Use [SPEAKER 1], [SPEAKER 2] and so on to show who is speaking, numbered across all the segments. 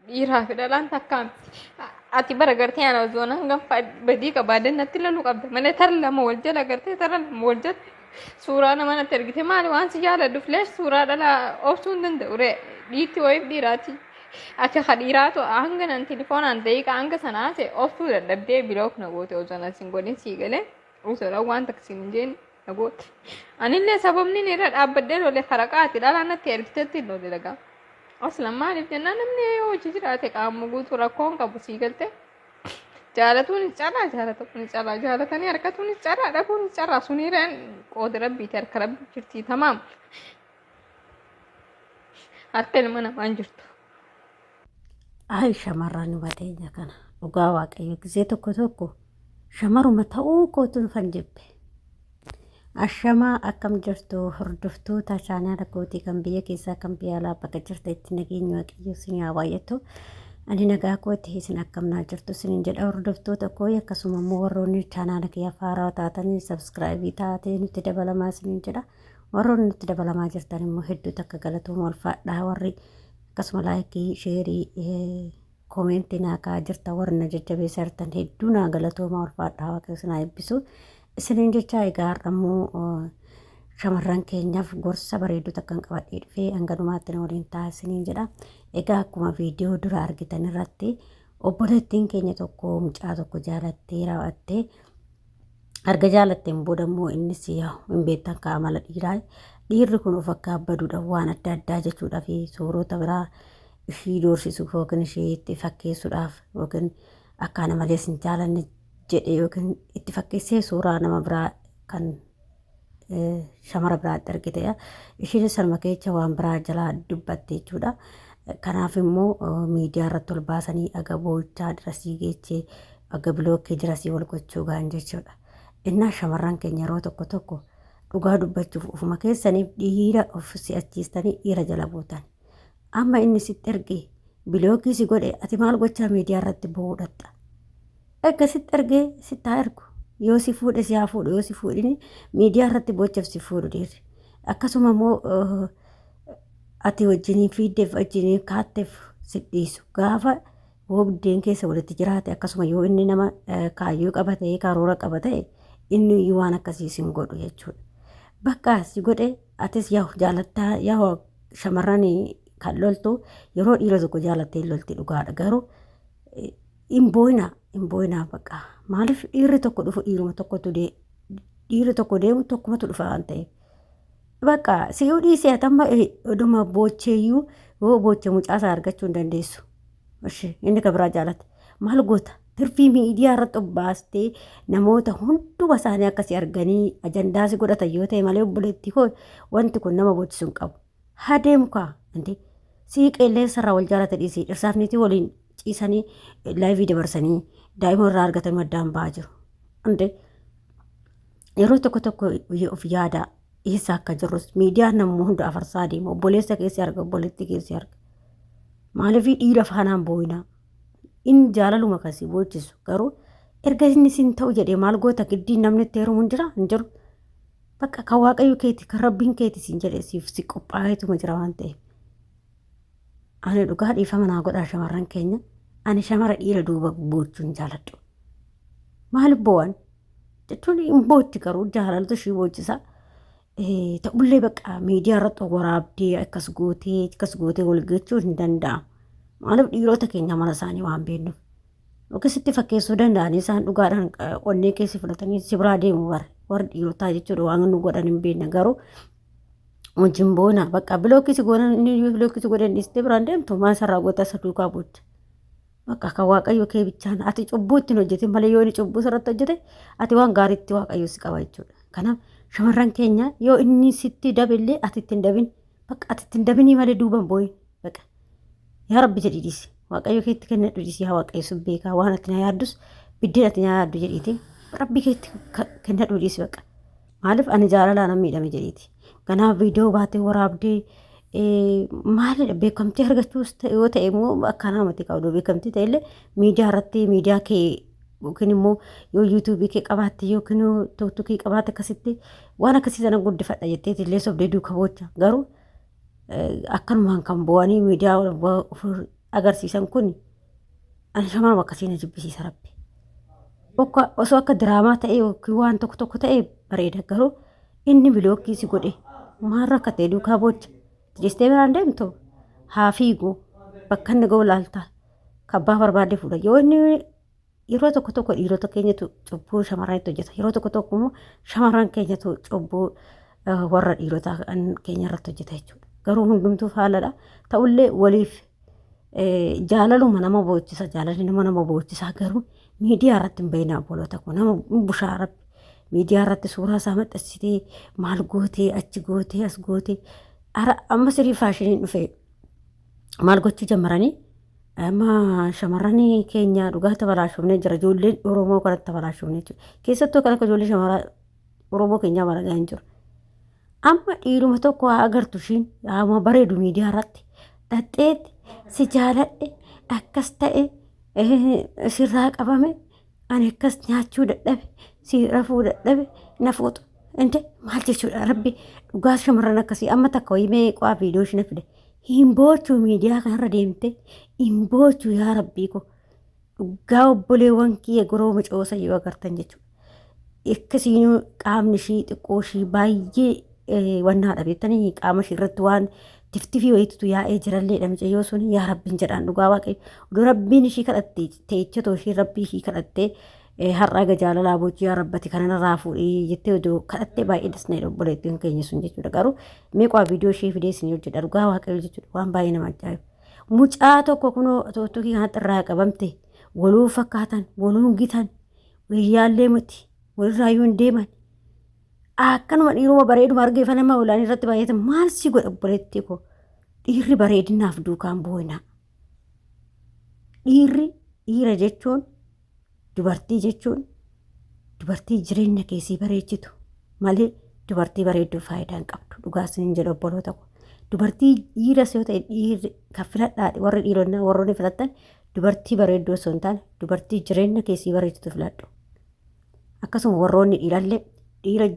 [SPEAKER 1] dhiiraa fi dhalaan takkaan ati bara gartee ana zoona hangam badii qabaadan natti lalu qabda malee tar lama wal jala gartee tar lama wal jala suuraa nama natti ergite maali waan si jaaladhu fileesh suuraa dhalaa obsuu hin danda'u ree dhiitti wayiif dhiiraati akka kadhiiraatu hanga nan telefoonaan daqiiqa hanga sanaa ta'e obsuu dadhabdee bilook na goote osoo na sin godhin sii galee usoodha waan taksiin hin jeen na goote anillee sababni irra dhaabbadhee lolee faraqaati dhalaa natti ergitetti hin loole lagaa. Aslan maaliif jennaan namni hojii jiraate qaama guutuu rakkoon qabu sii galte jaalatuun jaalatuun jaalatanii harkatuun dhabuun suniiraan qoodi rabbiiti harka rabbii jirti tamaam harka ilma namaan jirtu.
[SPEAKER 2] Ay shamarran hubateenya kana dhugaa waaqayyo gisee tokko shamaruma ta'uu kootuun fan jibbe. Ashamaa akkam jirtu hordoftoota chaanaala kootii kan biyya keessaa kan biyya alaa bakka jirta itti nageenya waaqayyo isin haa baay'atu. Ani nagaa kootii isin akkamnaa jirtu isin jedha hordoftoota koo akkasuma immoo warroonni chaanaala kiyya faaraa taatanii sabskraayibii taatee nutti dabalamaa isin jedha. Warroonni nutti dabalamaa jirtan immoo hedduu takka galatooma ulfaadhaa warri akkasuma laayikii sheerii koomentii naakaa jirta warri na jajjabeessaa jirtan hedduu naa galatooma ulfaadhaa waaqayyo isin haa eebbisu. Isiniin jecha egaa ammoo shamarran keenyaaf gorsa bareedduu takkan qabadhee dhufee hanga dhumaatti na waliin taasisaniin jedha. Egaa akkuma viidiyoo dura argitan irratti obboleettiin keenya tokko mucaa tokko jaalattee raawwattee arga jaalatteen booda immoo innis hin beektan kaa'amala dhiiraa. Dhiirri kun of akka abbaduudha waan adda addaa jechuudha fi soorota biraa ishii doorsisuuf yookiin ishee itti fakkeessuudhaaf yookiin akka nama malees hin jaalanne jedhe yookiin itti fakkeessee suuraa nama biraa kan shamara biraatti argite ishiin sarma keessa waan biraa jalaa dubbatte jechuudha. Kanaaf immoo miidiyaa irratti ol baasanii aga boo'ichaa dirasii geechee aga bilookkee dirasii wal gochuu gaan jechuudha. Innaa shamarran keenya yeroo tokko dhugaa dubbachuuf ufuma keessaniif dhiira of si'achiistanii dhiira jala buutan. Amma inni sitti ergee bilookkii si godhe ati maal gochaa miidiyaa irratti bo'uudhatta. Akkasitti ergee sitti haa ergu yoo si fuudhe si haa fuudhu yoo si fuudhini miidiyaa irratti bochaaf si fuudhu dhiirri. Akkasuma immoo ati wajjiniin fiiddeef wajjiniin kaatteef si dhiisu gaafa buddeen keessa walitti jiraate akkasuma yoo inni nama kaayyoo qabatee karoora qabatee inni waan akkasii sin godhu jechuudha. Bakka si godhe atis yaa jaalattaa yaa shamarranii kan loltu yeroo dhiira tokko jaalattee lolti dhugaadha garuu hin boo'inaa bakka maaliif dhiirri tokko dhufu dhiiruma tokkotu dhiirri tokko deemu tokkumatu dhufa waan ta'eef bakka si yoo dhiisee atamma oduma boocheeyyuu yoo boochee mucaasaa argachuu hin dandeessu. Inni kan biraa jaalatte maal goota tirfii miidiyaa irratti obbaastee namoota hunduma isaanii akkasii arganii ajandaasi godhatan yoo ta'e malee obboleettii koo wanti kun nama boochisu hin qabu. Hadeemu kaa inti sii qilleensa irraa wal jaalata dhiisii dhirsaafniitii waliin ciisanii laayivii dabarsanii daa'ima irraa argatanii addaan ba'aa jiru. Inti yeroo tokko of yaadaa eessa akka jirrus miidiyaan namuu hunda afarsaa deema obboleessa keessi arga obboleettii keessi arga. Maaliif dhiira faanaan boo'inaa inni jaalaluma kasii boochisu garuu erga inni sin ta'u jedhee maal goota giddiin namni itti heerumu hin jiru. Bakka kan waaqayyo keeti kan rabbiin keeti sin jedhee siif si qophaa'eetuma jira waan ta'eef. Ani dhugaa dhiifama naa godhaa shamarran keenya ani shamara dhiira duuba boochuu hin jaaladhu. Maaliif boo'an jechuun hin boochi garuu jaalaltu ishii boochisa. Ta'ullee bakka miidiyaa irratti waraabdee akkas gootee wal gachuu hin danda'amu. Maaliif dhiirota keenya mana isaanii waan beeknuuf. Akkasitti fakkeessuu danda'anii isaan dhugaadhaan onnee keessi fudhatanii si biraa deemu warri dhiirotaa jechuudha waan nu godhan hin beekne garuu wajjin boona bakka bilookkisi godhan inni bilookkisi godhan dhiistee biraan deemtu maan sarraa goota isa duukaa boocha. Bakka kan waaqayyo kee bichaan ati cubbuu ittiin hojjete malee yoo inni cubbuu irratti hojjete ati waan gaariitti waaqayyo si qaba jechuudha. Kanaaf shamarran keenya yoo inni sitti dabillee ati ittiin dabin bakka ati ittiin dabinii malee duuban booyin bakka yaa rabbi jedhii dhiisi waaqayyo keetti kennadhu dhiisi yaa waaqayyo sun beekaa waan ati na yaaddus biddeen ati na yaaddu jedhiiti rabbi keetti kennadhu dhiisi bakka maaliif ani jaalalaan an miidhame jedhiiti. Kanaaf viidiyoo baatee waraabdee maalidha beekamtii argachuus yoo ta'e immoo akkanaa mati qabdu beekamtii ta'ellee miidiyaa irratti miidiyaa kee yookiin immoo yoo yuutuubii kee qabaatte yookiin tiiktookii qabaatte akkasitti waan akkasii sana guddifadha jetteeti illee sobdee duuka boocha garuu akkanumaan kan bu'anii miidiyaa agarsiisan kun ani shamarruma akkasii na jibbisiisa rabbi. Osoo akka diraamaa ta'e yookiin waan tokko ta'e bareeda garuu inni bilookkii si godhe maal rakkatee duukaa boocha jeestee biraan deemtu haa fiigu bakka inni ga'u laaltaa kabbaa barbaade fuudha yoo inni yeroo tokko dhiirota keenyatu cubbuu shamarranitti hojjeta yeroo tokko immoo shamarran keenyatu cubbuu warra dhiirota keenya irratti hojjeta jechuudha garuu hundumtuu haaladha ta'ullee waliif jaalaluma nama boochisa jaalalli nama boochisa garuu miidiyaa irratti hin beeknaa bolota kun nama bushaa rabbi miidiyaa irratti suuraa isaa maxxansitee maal gootee achi gootee as gootee amma sirii faashiniin dhufe maal gochuu jammaranii amma shamarranii keenya dhugaa tabalaashofnee jira ijoolleen Oromoo kanatti tabalaashofnee jiru keessattuu kan akka ijoollee shamarraa Oromoo keenyaa baragaa hin jiru amma dhiiruma tokko haa agartu ishiin amma bareedu miidiyaa irratti dhaxxeetti si jaaladhe akkas ta'e sirraa qabame ani akkas nyaachuu dadhabe si rafuu dadhabe na fuutu inte maal jechuudha rabbi dhugaa shamarran akkasii amma takka wayimee qo'aa viidiyoo ishee fide hin boochuu miidiyaa kanarra deemte hin boochuu yaa rabbii ko dhugaa obboleewwan kiyya goroo macoosa yoo agartan jechuudha akkasiin qaamni ishii xiqqoo ishii baay'ee wannaadha beektanii qaama ishii irratti waan tiftifii wayitutu yaa'ee jirallee dhamce yoo sun yaa rabbiin jedhaan dhugaa waaqayyo oduu rabbiin ishii kadhatte teechatoo ishii rabbii ishii kadhattee har'aa gajaalalaa boojii yaa rabbati kanarraa fuudhee jettee oduu kadhattee baay'ee dasnee obboleettiin keenya sun jechuudha garuu meeqaa viidiyoo ishee fidee isin hojjedha dhugaa waaqayyo jechuudha waan baay'ee nama ajaa'iba mucaa tokko kunoo toottukii kanatti irraa qabamte waluu fakkaatan waluun gitan wayyaallee miti walirraayyuu hin deeman akkanuma dhiiruma bareeduma argeeffanama olaan irratti baay'atan maal si godha obboleettii koo dhiirri bareedinaaf duukaan boo'inaa dhiira jechuun dubartii jechuun dubartii jireenya keessii bareechitu malee dubartii bareedduu faayidaa hin qabdu dhugaas hin jedhu obboloota koo dubartii dhiiras yoo ta'e dhiirri kan filadhaadhe warri dhiironni warroonni filattan dubartii bareedduu osoo hin taane dubartii jireenya keessii bareechitu filadhu akkasuma warroonni dhiirallee dhiira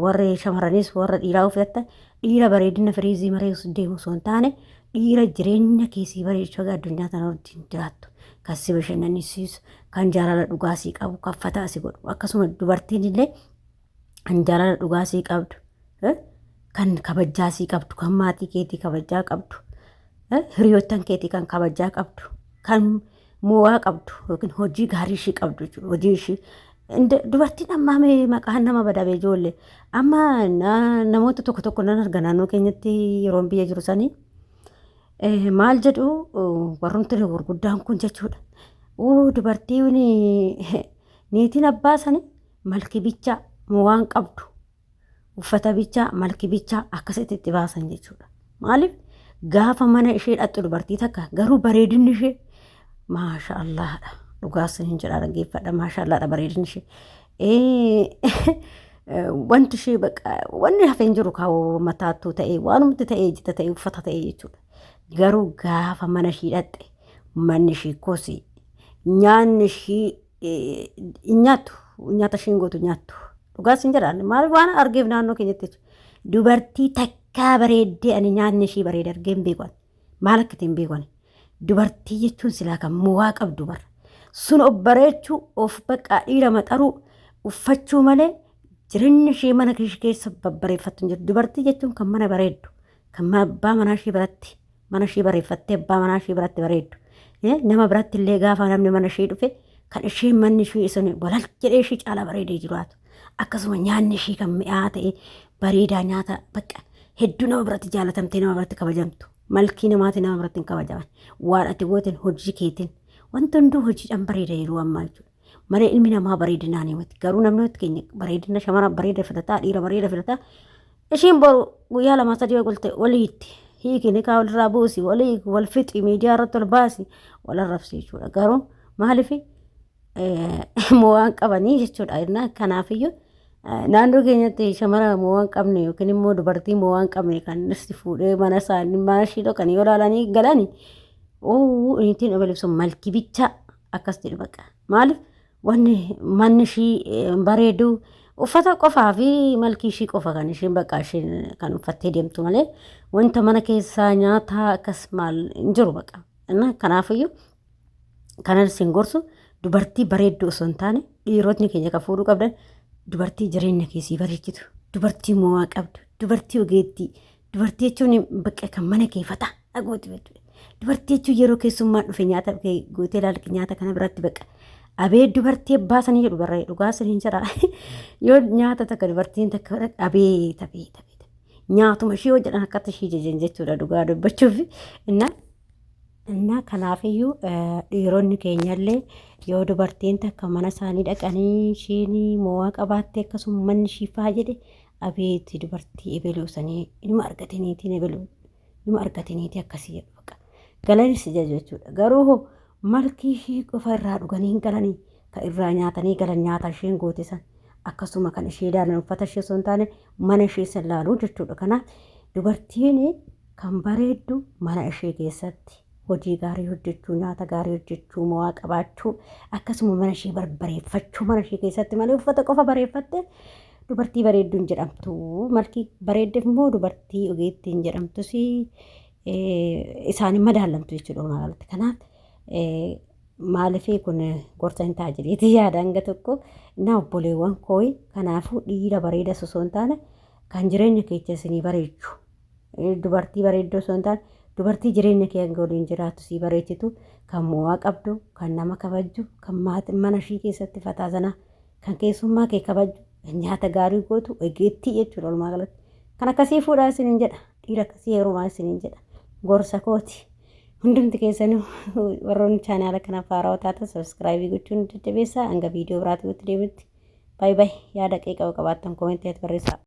[SPEAKER 2] warri shamarranis warra dhiiraa filattan dhiira bareedina firiizii mareessu deemu osoo hin taane dhiira jireenya keessii bareechuu addunyaa kana wajjin jiraattu kan si bashannansiisu kan jaalala dhugaasii qabu kan fataasii godhu akkasuma dubartiin illee kan jaalala dhugaasii qabdu kan kabajaasii qabdu kan maatii keetii kabajaa qabdu hiriyoottan keetii kan kabajaa qabdu kan mo'aa qabdu yookiin hojii gaarii ishii qabdu jechuudha hojii ishii dubartiin ammaa maqaan nama badabee ijoollee amma namoota tokko nan arga naannoo keenyatti yeroon biyya jiru sanii maal jedhu warroonni gurguddaan kun jechuudha dubartiin niitiin abbaa sanii malki bichaa waan qabdu uffata bichaa malki bichaa akkasitti itti baasan jechuudha maaliif gaafa mana ishee dhattu dubartii takka garuu bareedinni ishee maasha Allahdha dhugaas hin jedhaa dhaggeeffadha maasha Allahdha bareedinni ishee wanti ishee wanni hafeen jiru kaawoo mataattuu ta'ee waanumti ta'ee jita ta'ee uffata ta'ee jechuudha garuu gaafa mana ishee dhatte manni ishee kosi nyaanni ishee nyaata isheen gootu nyaattu dhugaas hin jedhaan maaliif waan argeef naannoo keenyatti dubartii takkaa bareeddee ani nyaanni ishee bareeda argeen beekan maal akka ittiin beekan dubartii jechuun silaa kan mo'aa qabdu bara sun of bareechuu of baqqaa dhiira maxaruu uffachuu malee jireenya ishee mana keessa babbareeffattu hin jiru dubartii jechuun kan mana bareeddu kan abbaa manaa ishee biratti mana ishee bareeffattee abbaa manaa ishee biratti bareeddu nama biratti illee gaafa namni mana ishee dhufe kan isheen manni ishee sun walal jedhee ishee caalaa bareedee jiraatu akkasuma nyaanni ishee kan mi'aa ta'e bareedaa nyaata bakka hedduu nama biratti jaalatamtee nama biratti kabajamtu malkii namaatiin nama biratti hin kabajaman waan ati gooteen hojii keetiin wanti hunduu hojiidhaan bareeda yeroo ammaa jechuudha malee ilmi namaa bareedinaan himati garuu namni keenya bareedina shamara bareeda filataa dhiira bareeda filataa isheen boru guyyaa lama sadii golte waliitti hiikini kaa walirraa buusi walii wal fixi miidiyaa irratti wal baasi wal arrabsi jechuudha garuu maaliif mo'aan qabanii jechuudha kanaafiyyuu naannoo keenyatti shamara mo'aan qabne yookiin immoo dubartii mo'aan qabne kan nasti fuudhee mana isaanii mana ishee dhaqanii yoo ilaalanii galanii niitiin obalibsu malki bichaa akkas jedhu baqa maaliif wanni manni ishee bareedu uffata qofaa fi malkii ishee qofa kan isheen baqa isheen kan uffattee deemtu malee wanta mana keessaa nyaata akkas maal hin jiru baqa Inna kanaafiyyuu kanan isin gorsu dubartii bareedduu osoo hin taane dhiirotni keenya kan fuudhuu qabdan dubartii jireenya keessii bareechitu, dubartii mo'aa qabdu, dubartii ogeettii, dubartii jechuun bakka kan mana keeffataa dhagooti jechuudha. Dubartii jechuun yeroo keessummaa dhufe nyaata gootee ilaalti nyaata kana biratti bakka abee dubartii baasanii jedhu barree dhugaa saniin jedha yoo nyaata takka dubartiin takka abee nyaatuma ishee yoo jedhan akkatti ishee jajan jechuudha dhugaa dubbachuuf innaa kanaafiyyuu dhiironni keenyallee yoo dubartiin takka mana isaanii dhaqanii isheen mo'aa qabaattee akkasuma manni ishii jedhe abeeti dubartii ebeluu sanii ilma argataniitiin ebeluu ilma argataniitii akkasii jedhu bakka galanis jechuudha garuu malkii ishii qofa irraa dhuganii hin galanii kan irraa nyaatanii galan nyaata isheen goote san akkasuma kan ishee ilaalan uffata ishee osoo hin taane mana ishee san laaluu jechuudha. Kanaaf dubartiin kan bareeddu mana ishee keessatti hojii gaarii hojjechuu, nyaata gaarii hojjechuu, mo'aa qabaachuu akkasuma mana ishee bareeffachuu mana ishee keessatti malee uffata qofa bareeffatte dubartii bareedduu hin jedhamtu. Malkii bareeddeef immoo dubartii ogeettii hin jedhamtus isaan madaalamtu jechuudha. Kanaaf maaliifii kun gorsa hin ta'a jedheeti yaada hanga tokko na obboleewwan kooyi kanaafuu dhiira bareeda osoo hin taane kan jireenya keessa isinii bareechu dubartii bareedduu osoo hin taane dubartii jireenya kee waliin jiraatu sii bareechitu kan mo'aa qabdu kan nama kabajju kan mana ishii keessatti fataazanaa kan keessummaa kee kabajju nyaata gaarii gootu ogeettii jechuudha. Walumaa galatti kan akkasii fuudhaa isiniin jedha dhiira akkasii heerumaa isiniin jedha gorsa kooti. Hundumti keessanuu warroonni chaanaala kanaaf haarawaa taatan sabskiraaybii gochuun jajjabeessaa hanga viidiyoo biraatti deebitti baay'ee yaada qeeqa qabaattan koomentii barreessaa.